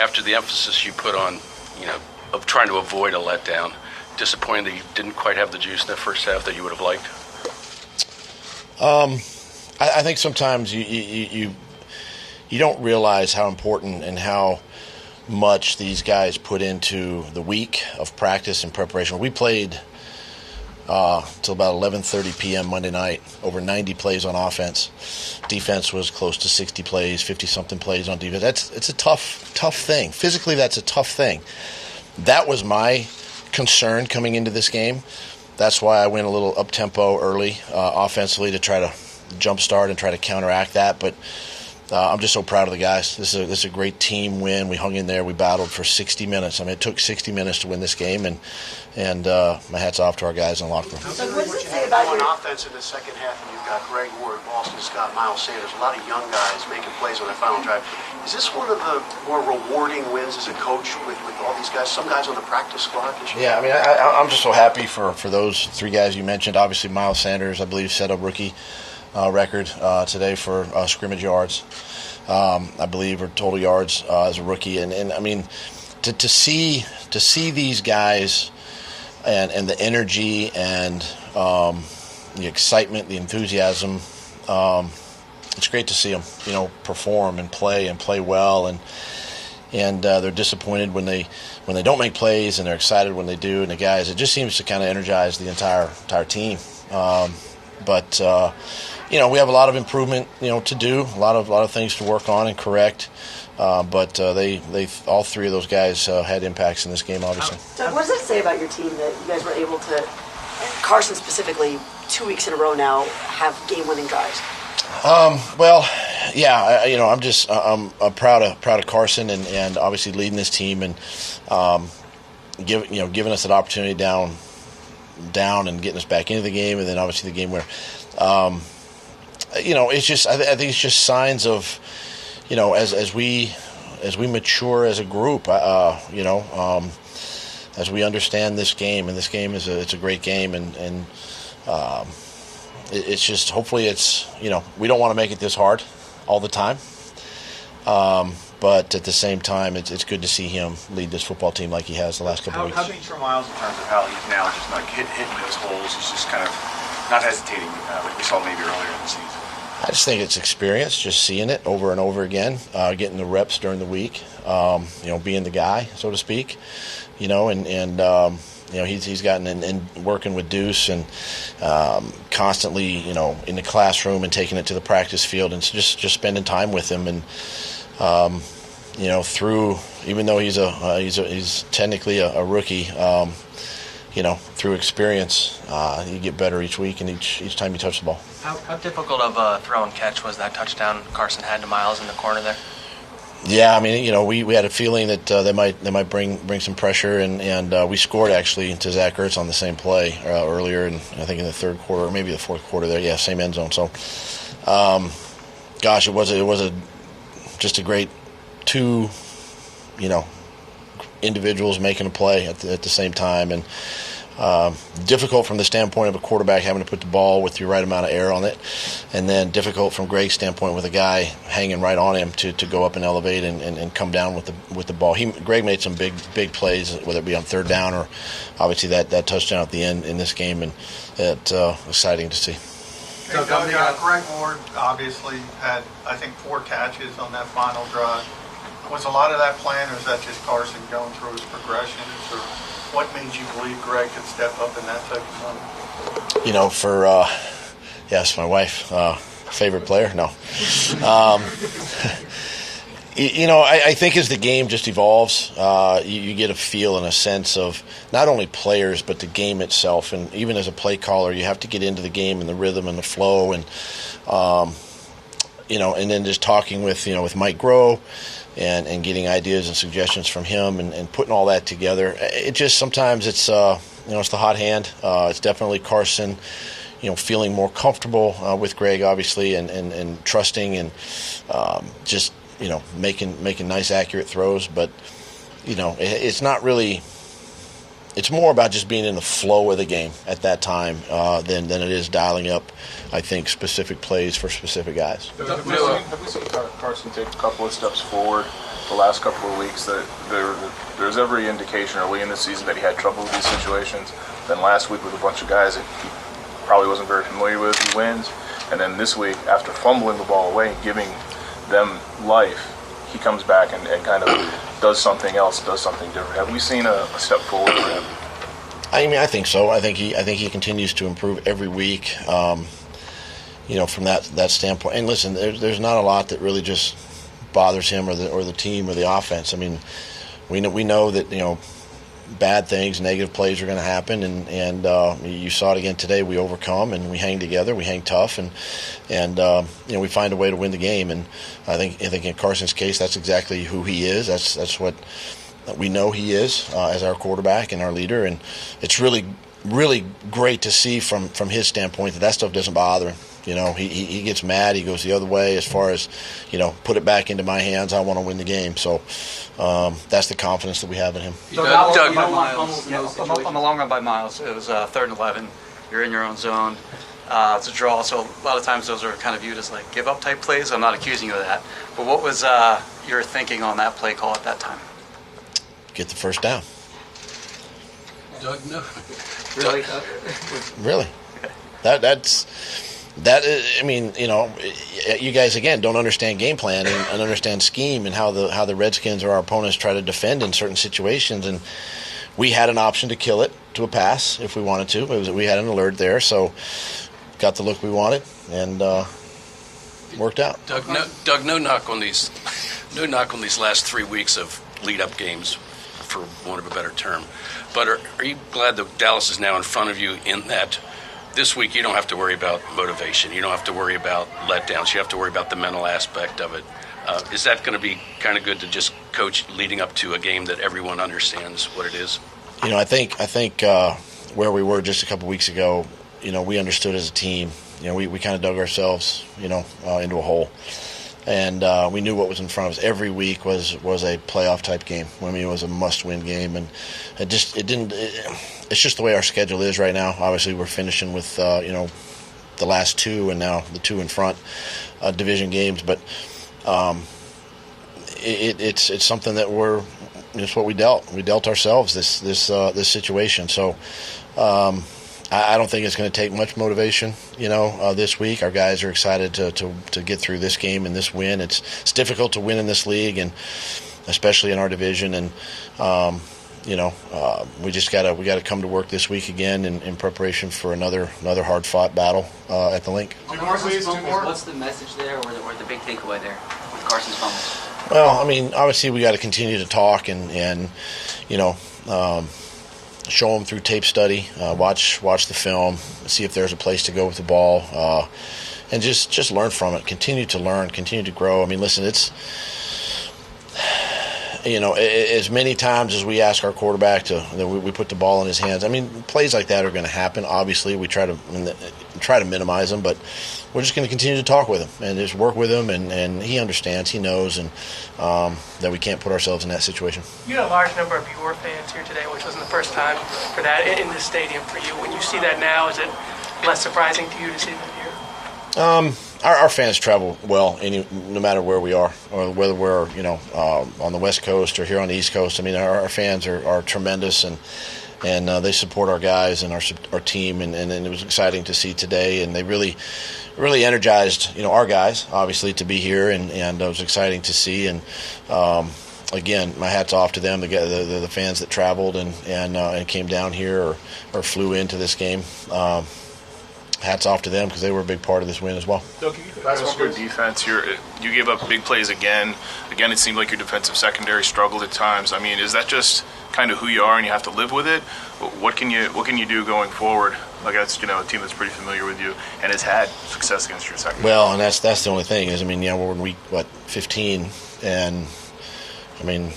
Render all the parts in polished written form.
after the emphasis you put on, of trying to avoid a letdown, disappointed that you didn't quite have the juice in that first half that you would have liked? I think sometimes you don't realize how important and how much these guys put into the week of practice and preparation. We played till about 11:30 p.m. Monday night, over 90 plays on offense. Defense was close to 60 plays, 50-something plays on defense. It's a tough thing. Physically, that's a tough thing. That was my concern coming into this game. That's why I went a little up-tempo early offensively to try to jumpstart and try to counteract that. But I'm just so proud of the guys. This is a great team win. We hung in there. We battled for 60 minutes. I mean, it took 60 minutes to win this game, and my hat's off to our guys in the locker room. So what does it say about your offense in the second half? And you've got Greg Ward, Boston Scott, Miles Sanders, a lot of young guys making plays on their final drive. Is this one of the more rewarding wins as a coach with all these guys? Some guys on the practice squad this year? Yeah, I mean, I'm just so happy for those three guys you mentioned. Obviously, Miles Sanders, I believe, set a rookie record today for scrimmage yards. I believe, or total yards as a rookie. And I mean, to see these guys and the energy and the excitement, the enthusiasm, it's great to see them, perform and play well, and they're disappointed when they don't make plays, and they're excited when they do. And the guys, it just seems to kind of energize the entire team. But we have a lot of improvement, to do, a lot of things to work on and correct. But they all three of those guys had impacts in this game, obviously. Doug, what does it say about your team that you guys were able to, Carson specifically, 2 weeks in a row now, have game-winning drives? Well, yeah, I'm proud of Carson and obviously leading this team and giving us that opportunity down and getting us back into the game, and then obviously the game where, it's just I think it's just signs of, as we mature as a group, as we understand this game, and this game it's a great game, and it's just, hopefully it's, we don't want to make it this hard all the time, but at the same time it's good to see him lead this football team like he has the last couple of weeks. How big for Miles in terms of how he's now just like hitting those holes? He's just kind of not hesitating like we saw maybe earlier in the season. I just think it's experience, just seeing it over and over again, getting the reps during the week, being the guy, so to speak, and he's gotten and working with Deuce and constantly, in the classroom and taking it to the practice field and just spending time with him and, through, even though he's technically a rookie, through experience, you get better each week and each time you touch the ball. How difficult of a throw and catch was that touchdown Carson had to Miles in the corner there? Yeah, I mean, we had a feeling that they might bring some pressure, and we scored actually to Zach Ertz on the same play earlier, and I think in the third quarter or maybe the fourth quarter there. Yeah, same end zone. So, gosh, it was just a great two, individuals making a play at the same time, and difficult from the standpoint of a quarterback having to put the ball with the right amount of air on it, and then difficult from Greg's standpoint with a guy hanging right on him to go up and elevate and come down with the ball. Greg made some big plays, whether it be on third down or obviously that touchdown at the end in this game, and it's exciting to see. Hey, Doug, Greg Ward obviously had, I think, 4 catches on that final drive. Was a lot of that planned, or is that just Carson going through his progressions, or what made you believe Greg could step up in that type of moment? Yes, my wife, favorite player? No. I think as the game just evolves, you get a feel and a sense of not only players but the game itself. And even as a play caller, you have to get into the game and the rhythm and the flow, and and then just talking with Mike Groh and getting ideas and suggestions from him and putting all that together. It just sometimes it's it's the hot hand. It's definitely Carson, feeling more comfortable with Greg, obviously, and trusting and just making nice accurate throws. But it's not really. It's more about just being in the flow of the game at that time than it is dialing up, I think, specific plays for specific guys. Have we seen Carson take a couple of steps forward the last couple of weeks that there's every indication early in the season that he had trouble with these situations. Then last week with a bunch of guys that he probably wasn't very familiar with, he wins. And then this week, after fumbling the ball away and giving them life, he comes back and kind of does something else, does something different. Have we seen a step forward for him? I mean, I think so. I think he continues to improve every week. From that standpoint. And listen, there's not a lot that really just bothers him or the team or the offense. I mean, we know that bad things, negative plays are going to happen, and you saw it again today. We overcome and we hang together, we hang tough, and we find a way to win the game. And I think in Carson's case, that's exactly who he is. That's what we know he is as our quarterback and our leader, and it's really great to see from his standpoint that stuff doesn't bother him. He gets mad. He goes the other way as far as, put it back into my hands. I want to win the game. So that's the confidence that we have in him. Doug, on the long run by Miles, it was 3rd and 11. You're in your own zone. It's a draw. So a lot of times those are kind of viewed as like give-up type plays. I'm not accusing you of that. But what was your thinking on that play call at that time? Get the first down. Doug, no. Really? Really. You guys again don't understand game plan and understand scheme and how the Redskins or our opponents try to defend in certain situations. And we had an option to kill it to a pass if we wanted to. We had an alert there, so got the look we wanted and worked out. Doug, no knock on these last 3 weeks of lead-up games, for want of a better term. But are you glad that Dallas is now in front of you in that? This week, you don't have to worry about motivation. You don't have to worry about letdowns. You have to worry about the mental aspect of it. Is that going to be kind of good to just coach leading up to a game that everyone understands what it is? I think where we were just a couple weeks ago, we understood as a team. We kind of dug ourselves, into a hole. And we knew what was in front of us. Every week was a playoff type game. I mean, it was a must-win game, and it's just the way our schedule is right now. Obviously, we're finishing with the last two, and now the two in front division games. But it's something that it's what we dealt. We dealt ourselves this situation. So. I don't think it's going to take much motivation, this week. Our guys are excited to get through this game and this win. It's difficult to win in this league, and especially in our division. And we just got to come to work this week again in preparation for another hard-fought battle at the link. What's the message there, or the big takeaway there with Carson's fumbles? Well, I mean, obviously we got to continue to talk and show them through tape study, watch the film, see if there's a place to go with the ball, and just learn from it. Continue to learn, continue to grow. I mean, listen, it's as many times as we ask our quarterback that we put the ball in his hands. I mean, plays like that are going to happen. Obviously, we try to minimize them, but we're just going to continue to talk with him and just work with him, and he understands, he knows, and that we can't put ourselves in that situation. You had a large number of your fans here today, which wasn't the first time for that in this stadium for you. When you see that now, is it less surprising to you to see them here? Our fans travel well, no matter where we are, or whether we're on the West Coast or here on the East Coast. I mean, our fans are tremendous, and they support our guys and our team, and it was exciting to see today, and they really energized our guys, obviously, to be here, and it was exciting to see. And again, my hat's off to them, the fans that traveled and came down here or flew into this game. Hats off to them because they were a big part of this win as well. Doug, that's good defense. You gave up big plays again. Again, it seemed like your defensive secondary struggled at times. I mean, is that just kind of who you are and you have to live with it? What can you do going forward against a team that's pretty familiar with you and has had success against your secondary? Well, and that's the only thing is, I mean, we're in week 15, and I mean,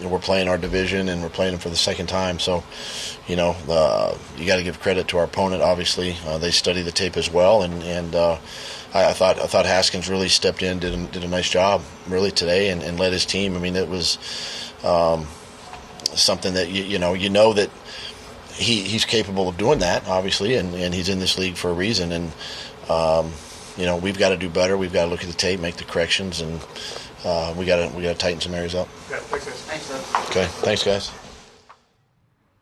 we're playing our division and we're playing them for the second time, so. You got to give credit to our opponent. Obviously, they study the tape as well, and I thought Haskins really stepped in, did a nice job really today, and led his team. I mean, it was something that you know that he's capable of doing that, obviously, and he's in this league for a reason. And we've got to do better. We've got to look at the tape, make the corrections, and we got to tighten some areas up. Yeah, thanks, guys. Thanks, Doug. Okay, thanks, guys.